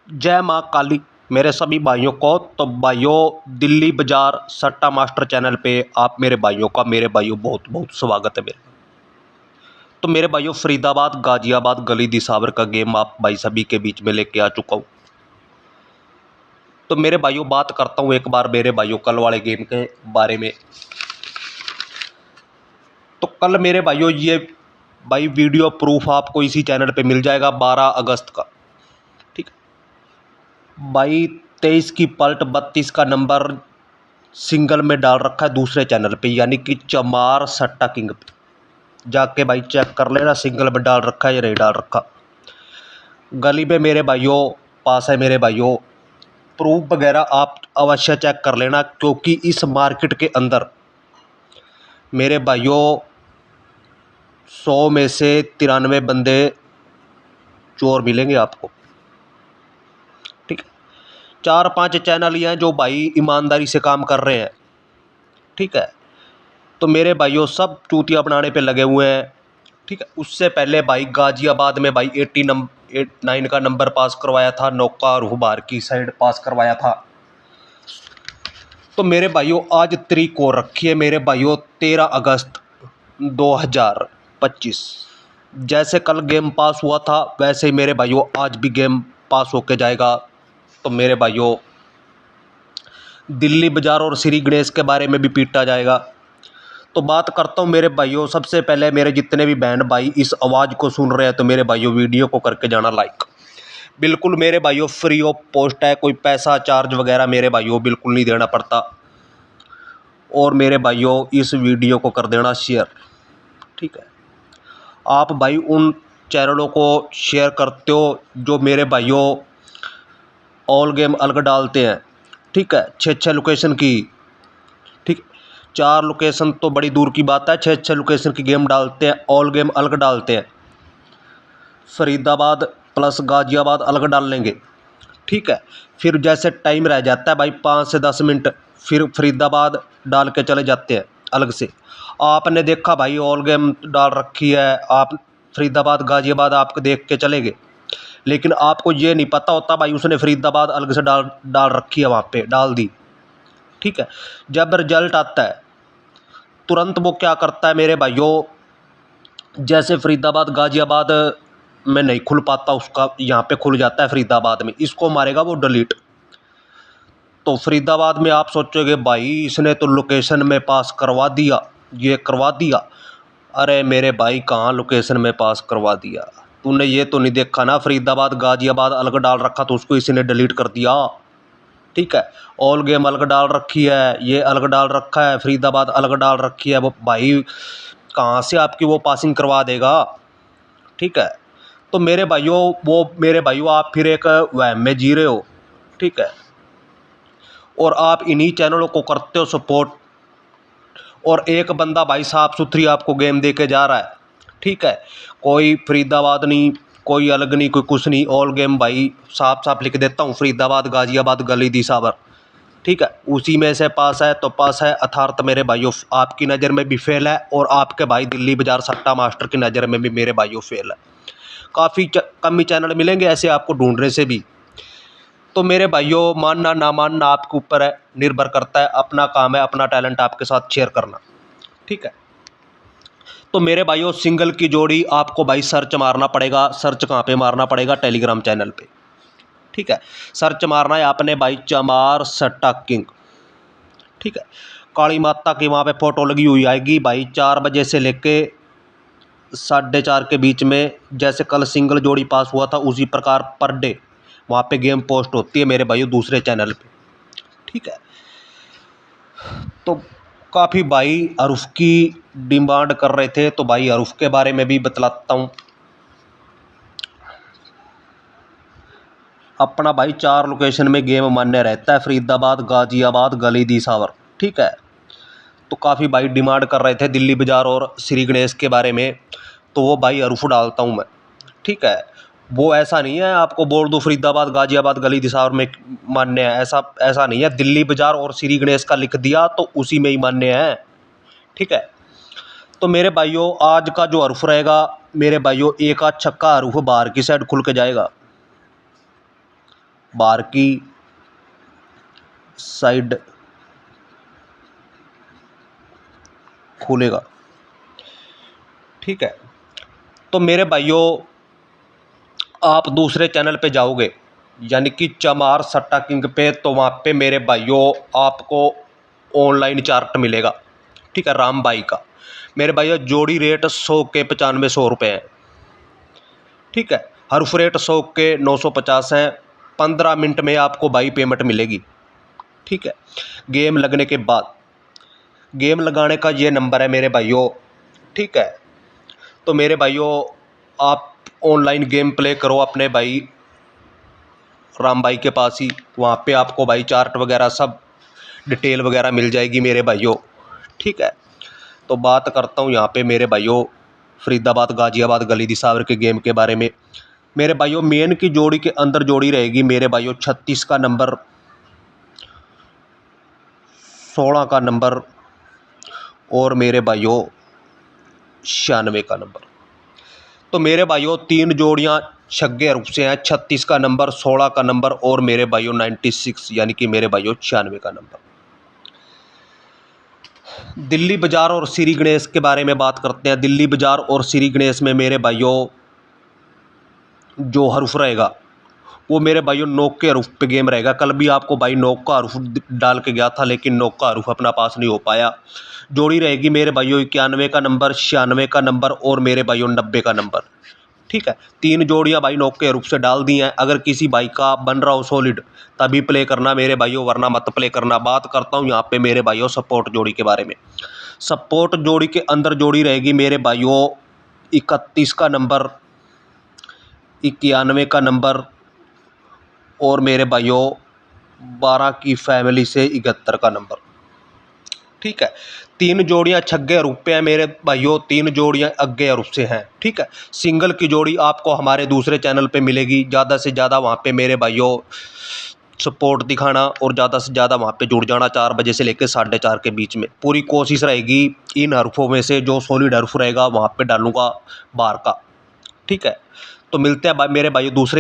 जय माँ काली मेरे सभी भाइयों को। तो भाइयों, दिल्ली बाजार सट्टा मास्टर चैनल पे आप मेरे भाइयों बहुत बहुत स्वागत है मेरे। तो मेरे भाइयों, फरीदाबाद गाजियाबाद गली दिसावर का गेम आप भाई सभी के बीच में लेके आ चुका हूँ। तो मेरे भाइयों, बात करता हूँ एक बार मेरे भाइयों कल वाले गेम के बारे में। तो कल मेरे भाइयों ये भाई वीडियो प्रूफ आपको इसी चैनल पे मिल जाएगा 12 अगस्त का। ठीक है भाई, 23 की पलट 32 का नंबर सिंगल में डाल रखा है दूसरे चैनल पे, यानी कि चमार सट्टा किंग पे जाके भाई चेक कर लेना, सिंगल में डाल रखा है या नहीं डाल रखा। गली में मेरे भाइयों पास है मेरे भाइयों, प्रूफ वगैरह आप अवश्य चेक कर लेना, क्योंकि इस मार्केट के अंदर मेरे भाइयों 100 में से 93 बंदे चोर मिलेंगे आपको। ठीक है, 4-5 चैनल ही हैं जो भाई ईमानदारी से काम कर रहे हैं। ठीक है, तो मेरे भाइयों सब चूतिया बनाने पे लगे हुए हैं। ठीक है, उससे पहले भाई गाजियाबाद में भाई 89 का नंबर पास करवाया था, नौका और हुबार की साइड पास करवाया था। तो मेरे भाइयों आज तारीख को रखी है मेरे भाइयों 13 अगस्त 2025। जैसे कल गेम पास हुआ था वैसे ही मेरे भाइयों आज भी गेम पास होके जाएगा। तो मेरे भाइयों दिल्ली बाजार और श्री गणेश के बारे में भी पीटा जाएगा। तो बात करता हूँ मेरे भाइयों, सबसे पहले मेरे जितने भी बहन भाई इस आवाज़ को सुन रहे हैं तो मेरे भाइयों वीडियो को करके जाना लाइक। बिल्कुल मेरे भाइयों फ्री ऑफ पोस्ट है, कोई पैसा चार्ज वगैरह मेरे भाइयों बिल्कुल नहीं देना पड़ता। और मेरे भाइयों इस वीडियो को कर देना शेयर। ठीक है, आप भाई उन चैनलों को शेयर करते हो जो मेरे भाइयों ऑल गेम अलग डालते हैं। ठीक है, 6-6 लोकेशन की। ठीक, 4 लोकेशन तो बड़ी दूर की बात है, 6-6 लोकेशन की गेम डालते हैं, ऑल गेम अलग डालते हैं। फरीदाबाद प्लस गाजियाबाद अलग डाल लेंगे। ठीक है, फिर जैसे टाइम रह जाता है भाई 5 से 10 मिनट, फिर फरीदाबाद डाल के चले जाते हैं अलग से। आपने देखा भाई ऑल गेम डाल रखी है, आप फरीदाबाद गाजियाबाद आपको देख के चले गए, लेकिन आपको ये नहीं पता होता भाई उसने फरीदाबाद अलग से डाल डाल रखी है, वहाँ पे डाल दी। ठीक है, जब रिजल्ट आता है तुरंत वो क्या करता है मेरे भाइयों, जैसे फरीदाबाद गाजियाबाद में नहीं खुल पाता उसका, यहाँ पे खुल जाता है फरीदाबाद में, इसको मारेगा वो डिलीट। तो फरीदाबाद में आप सोचोगे भाई इसने तो लोकेशन में पास करवा दिया, ये करवा दिया। अरे मेरे भाई कहाँ लोकेशन में पास करवा दिया, तूने ये तो नहीं देखा ना फरीदाबाद गाजियाबाद अलग डाल रखा तो उसको इसी ने डिलीट कर दिया। ठीक है, ऑल गेम अलग डाल रखी है, ये अलग डाल रखा है, फरीदाबाद अलग डाल रखी है, वो भाई कहाँ से आपकी वो पासिंग करवा देगा। ठीक है, तो मेरे भाइयों आप फिर एक वहम में जी रहे हो। ठीक है, और आप इन्हीं चैनलों को करते हो सपोर्ट, और एक बंदा भाई साफ सुथरी आपको गेम दे के जा रहा है। ठीक है, कोई फरीदाबाद नहीं, कोई अलग नहीं, कोई कुछ नहीं, ऑल गेम भाई साफ साफ लिख देता हूँ, फरीदाबाद गाजियाबाद गली दिसावर। ठीक है, उसी में से पास है तो पास है, अर्थात मेरे भाइयों आपकी नज़र में भी फेल है, और आपके भाई दिल्ली बाजार सट्टा मास्टर की नज़र में भी मेरे भाइयों फेल है। काफ़ी कम ही चैनल मिलेंगे ऐसे आपको ढूंढने से भी। तो मेरे भाइयों मानना ना मानना आपके ऊपर है, निर्भर करता है, अपना काम है अपना टैलेंट आपके साथ शेयर करना। ठीक है, तो मेरे भाइयों सिंगल की जोड़ी आपको भाई सर्च मारना पड़ेगा। सर्च कहाँ पे मारना पड़ेगा? टेलीग्राम चैनल पे। ठीक है, सर्च मारना है आपने भाई चमार सट्टा किंग। ठीक है, काली माता की वहाँ पे फ़ोटो लगी हुई आएगी भाई, 4 बजे से लेके 4:30 के बीच में। जैसे कल सिंगल जोड़ी पास हुआ था उसी प्रकार पर डे वहाँ पे गेम पोस्ट होती है मेरे भाइयों दूसरे चैनल पे। ठीक है, तो काफ़ी भाई अरूफ की डिमांड कर रहे थे, तो भाई अरूफ के बारे में भी बतलाता हूँ। अपना भाई 4 लोकेशन में गेम मान्य रहता है, फरीदाबाद गाजियाबाद गली दिसावर। ठीक है, तो काफ़ी भाई डिमांड कर रहे थे दिल्ली बाजार और श्री गणेश के बारे में, तो वो भाई अरूफ डालता हूँ मैं। ठीक है, वो ऐसा नहीं है आपको बोल दो फरीदाबाद गाजियाबाद गली दिसावर में मान्य है, ऐसा ऐसा नहीं है। दिल्ली बाजार और श्री गणेश का लिख दिया तो उसी में ही मान्य है। ठीक है, तो मेरे भाइयों आज का जो अरूफ रहेगा मेरे भाइयों, एक आध छक्का अरूफ बाहर की साइड खुल के जाएगा। बाहर की साइड खुलेगा। ठीक है, तो मेरे भाइयों आप दूसरे चैनल पे जाओगे यानी कि चमार सट्टा किंग पे, तो वहाँ पे मेरे भाइयों आपको ऑनलाइन चार्ट मिलेगा। ठीक है, राम भाई का मेरे भाइयों जोड़ी रेट 100 के 9500 रुपये है। ठीक है, हर्फ रेट 100 के 950 हैं। 15 मिनट में आपको भाई पेमेंट मिलेगी। ठीक है, गेम लगने के बाद, गेम लगाने का ये नंबर है मेरे भाइयों। ठीक है, तो मेरे भाइयों आप ऑनलाइन गेम प्ले करो अपने भाई राम भाई के पास ही। वहाँ पे आपको भाई चार्ट वगैरह सब डिटेल वगैरह मिल जाएगी मेरे भाइयों। ठीक है, तो बात करता हूँ यहाँ पे मेरे भाइयों फरीदाबाद गाजियाबाद गली दिसावर के गेम के बारे में। मेरे भाइयों मेन की जोड़ी के अंदर जोड़ी रहेगी मेरे भाइयों 36 का नंबर, 16 का नंबर और मेरे भाइयों 96 का नंबर। तो मेरे भाइयों 3 जोड़ियाँ छग्गे रूप से हैं, 36 का नंबर, 16 का नंबर और मेरे भाइयों 96 यानी कि मेरे भाइयों 96 का नंबर। दिल्ली बाज़ार और श्री गणेश के बारे में बात करते हैं। दिल्ली बाज़ार और श्री गणेश में मेरे भाइयों जो हरूफ रहेगा वो मेरे भाइयों नोक के हरूफ पे गेम रहेगा। कल भी आपको भाई नोक का हरूफ डाल के गया था, लेकिन नोक का हरूफ अपना पास नहीं हो पाया। जोड़ी रहेगी मेरे भाइयों 91 का नंबर, 96 का नंबर और मेरे भाइयों 90 का नंबर। ठीक है, 3 जोड़ियां भाई नोक के हरूफ से डाल दी हैं। अगर किसी भाई का बन रहा हो सॉलिड तभी प्ले करना मेरे भाइयों, वरना मत प्ले करना। बात करता हूँ यहाँ पे मेरे भाइयों सपोर्ट जोड़ी के बारे में। सपोर्ट जोड़ी के अंदर जोड़ी रहेगी मेरे भाइयों 31 का नंबर, 91 का नंबर और मेरे भाइयों 12 की फैमिली से 71 का नंबर। ठीक है, 3 जोड़ियां छग्गे हरूफ पे हैं मेरे भाइयों, 3 जोड़ियां अग्गे हरूफ से हैं। ठीक है, सिंगल की जोड़ी आपको हमारे दूसरे चैनल पे मिलेगी। ज़्यादा से ज़्यादा वहाँ पे मेरे भाइयों सपोर्ट दिखाना और ज़्यादा से ज़्यादा वहाँ पे जुड़ जाना 4 बजे से लेकर 4:30 के बीच में। पूरी कोशिश रहेगी इन हरफों में से जो सॉलिड हरफ रहेगा वहाँ पे डालूंगा बाहर का। ठीक है, तो मिलते हैं मेरे भाइयों दूसरे